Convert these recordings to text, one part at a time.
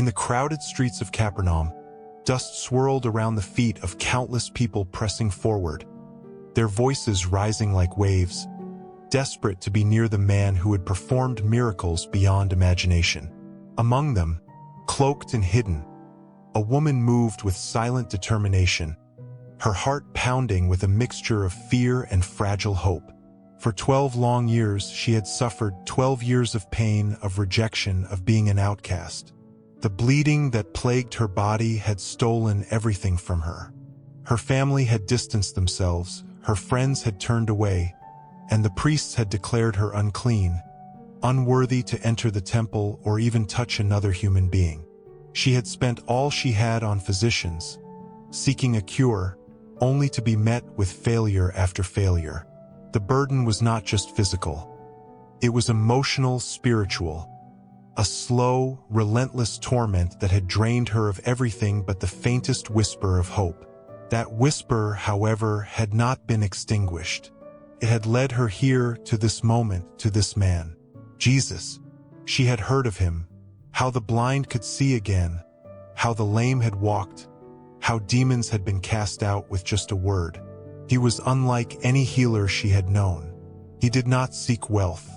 In the crowded streets of Capernaum, dust swirled around the feet of countless people pressing forward, their voices rising like waves, desperate to be near the man who had performed miracles beyond imagination. Among them, cloaked and hidden, a woman moved with silent determination, her heart pounding with a mixture of fear and fragile hope. For 12 long years, she had suffered 12 years of pain, of rejection, of being an outcast. The bleeding that plagued her body had stolen everything from her. Her family had distanced themselves, her friends had turned away, and the priests had declared her unclean, unworthy to enter the temple or even touch another human being. She had spent all she had on physicians, seeking a cure, only to be met with failure after failure. The burden was not just physical. It was emotional, spiritual. A slow, relentless torment that had drained her of everything but the faintest whisper of hope. That whisper, however, had not been extinguished. It had led her here, to this moment, to this man, Jesus. She had heard of him, how the blind could see again, how the lame had walked, how demons had been cast out with just a word. He was unlike any healer she had known. He did not seek wealth.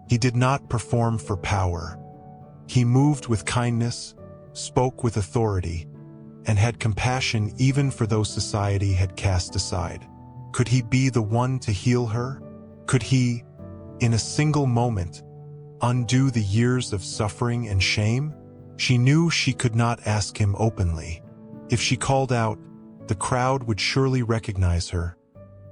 He did not perform for power. He moved with kindness, spoke with authority, and had compassion even for those society had cast aside. Could he be the one to heal her? Could he, in a single moment, undo the years of suffering and shame? She knew she could not ask him openly. If she called out, the crowd would surely recognize her,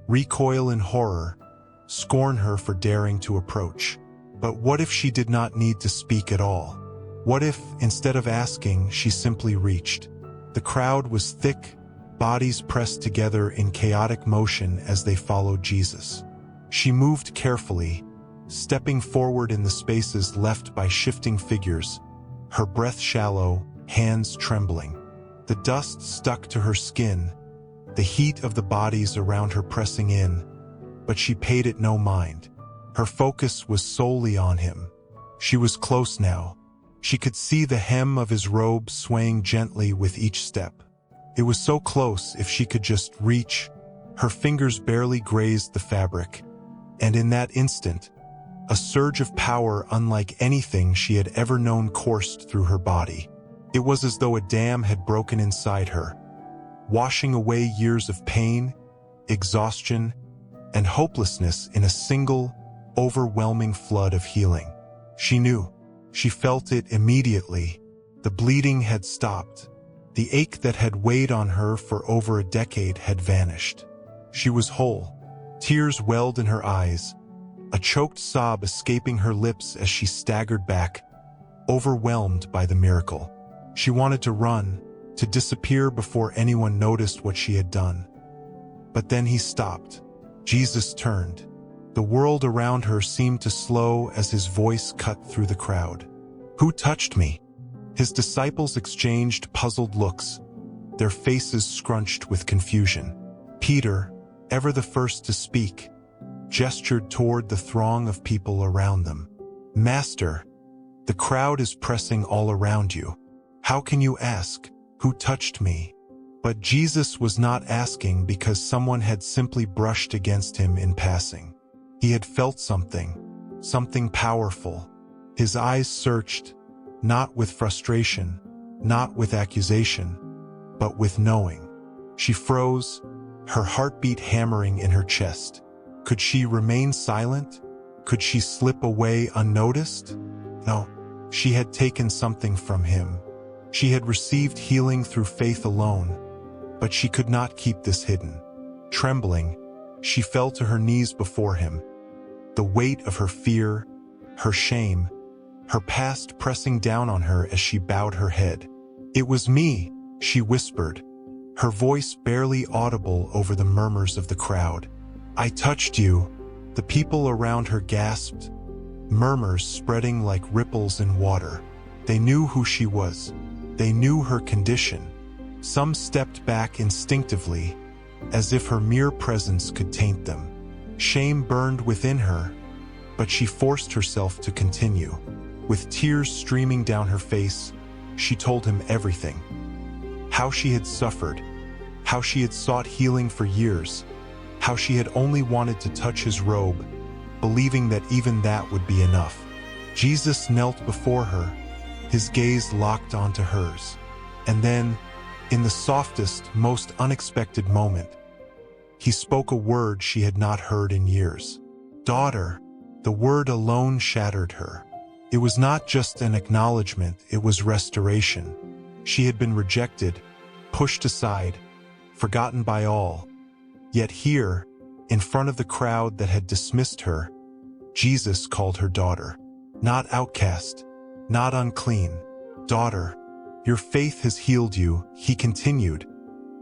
recoil in horror, scorn her for daring to approach. But what if she did not need to speak at all? What if, instead of asking, she simply reached? The crowd was thick, bodies pressed together in chaotic motion as they followed Jesus. She moved carefully, stepping forward in the spaces left by shifting figures, her breath shallow, hands trembling. The dust stuck to her skin, the heat of the bodies around her pressing in, but she paid it no mind. Her focus was solely on him. She was close now. She could see the hem of his robe swaying gently with each step. It was so close if she could just reach. Her fingers barely grazed the fabric, and in that instant, a surge of power unlike anything she had ever known coursed through her body. It was as though a dam had broken inside her, washing away years of pain, exhaustion, and hopelessness in a single, overwhelming flood of healing. She knew. She felt it immediately. The bleeding had stopped. The ache that had weighed on her for over a decade had vanished. She was whole. Tears welled in her eyes, a choked sob escaping her lips as she staggered back, overwhelmed by the miracle. She wanted to run, to disappear before anyone noticed what she had done. But then he stopped. Jesus turned. The world around her seemed to slow as his voice cut through the crowd. "Who touched me?" His disciples exchanged puzzled looks, their faces scrunched with confusion. Peter, ever the first to speak, gestured toward the throng of people around them. "Master, the crowd is pressing all around you. How can you ask, 'Who touched me?'" But Jesus was not asking because someone had simply brushed against him in passing. He had felt something powerful. His eyes searched, not with frustration, not with accusation, but with knowing. She froze, her heartbeat hammering in her chest. Could she remain silent? Could she slip away unnoticed? No, she had taken something from him. She had received healing through faith alone, but she could not keep this hidden. Trembling, she fell to her knees before him, the weight of her fear, her shame, her past pressing down on her as she bowed her head. "It was me," she whispered, her voice barely audible over the murmurs of the crowd. "I touched you." The people around her gasped, murmurs spreading like ripples in water. They knew who she was. They knew her condition. Some stepped back instinctively, as if her mere presence could taint them. Shame burned within her, but she forced herself to continue. With tears streaming down her face, she told him everything. How she had suffered, how she had sought healing for years, how she had only wanted to touch his robe, believing that even that would be enough. Jesus knelt before her, his gaze locked onto hers. And then, in the softest, most unexpected moment, he spoke a word she had not heard in years. Daughter. The word alone shattered her. It was not just an acknowledgement, it was restoration. She had been rejected, pushed aside, forgotten by all. Yet here, in front of the crowd that had dismissed her, Jesus called her daughter. Not outcast, not unclean. Daughter, your faith has healed you, he continued,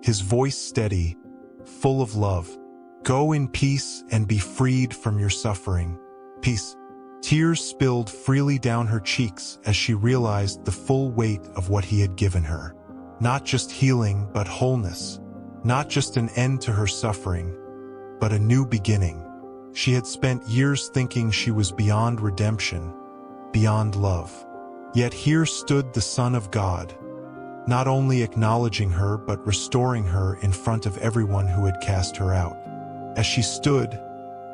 his voice steady, full of love. Go in peace and be freed from your suffering. Peace. Tears spilled freely down her cheeks as she realized the full weight of what he had given her. Not just healing, but wholeness. Not just an end to her suffering, but a new beginning. She had spent years thinking she was beyond redemption, beyond love. Yet here stood the Son of God, not only acknowledging her, but restoring her in front of everyone who had cast her out. As she stood,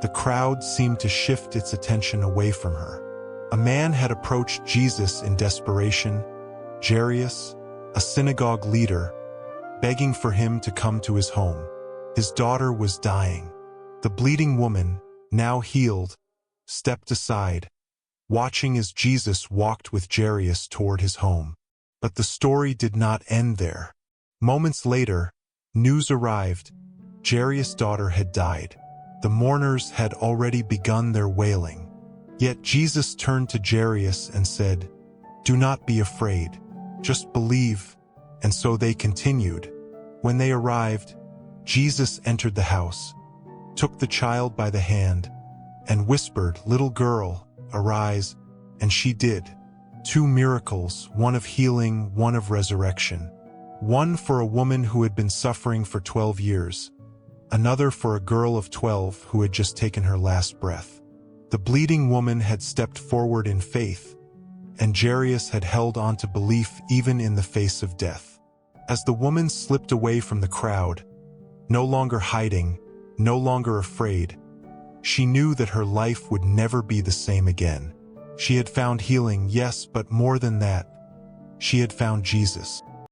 the crowd seemed to shift its attention away from her. A man had approached Jesus in desperation, Jairus, a synagogue leader, begging for him to come to his home. His daughter was dying. The bleeding woman, now healed, stepped aside, watching as Jesus walked with Jairus toward his home. But the story did not end there. Moments later, news arrived. Jairus' daughter had died. The mourners had already begun their wailing. Yet Jesus turned to Jairus and said, "Do not be afraid. Just believe." And so they continued. When they arrived, Jesus entered the house, took the child by the hand, and whispered, "Little girl, arise." And she did. 2 miracles, one of healing, one of resurrection. One for a woman who had been suffering for 12 years. Another for a girl of 12 who had just taken her last breath. The bleeding woman had stepped forward in faith, and Jairus had held on to belief even in the face of death. As the woman slipped away from the crowd, no longer hiding, no longer afraid, she knew that her life would never be the same again. She had found healing, yes, but more than that, she had found Jesus.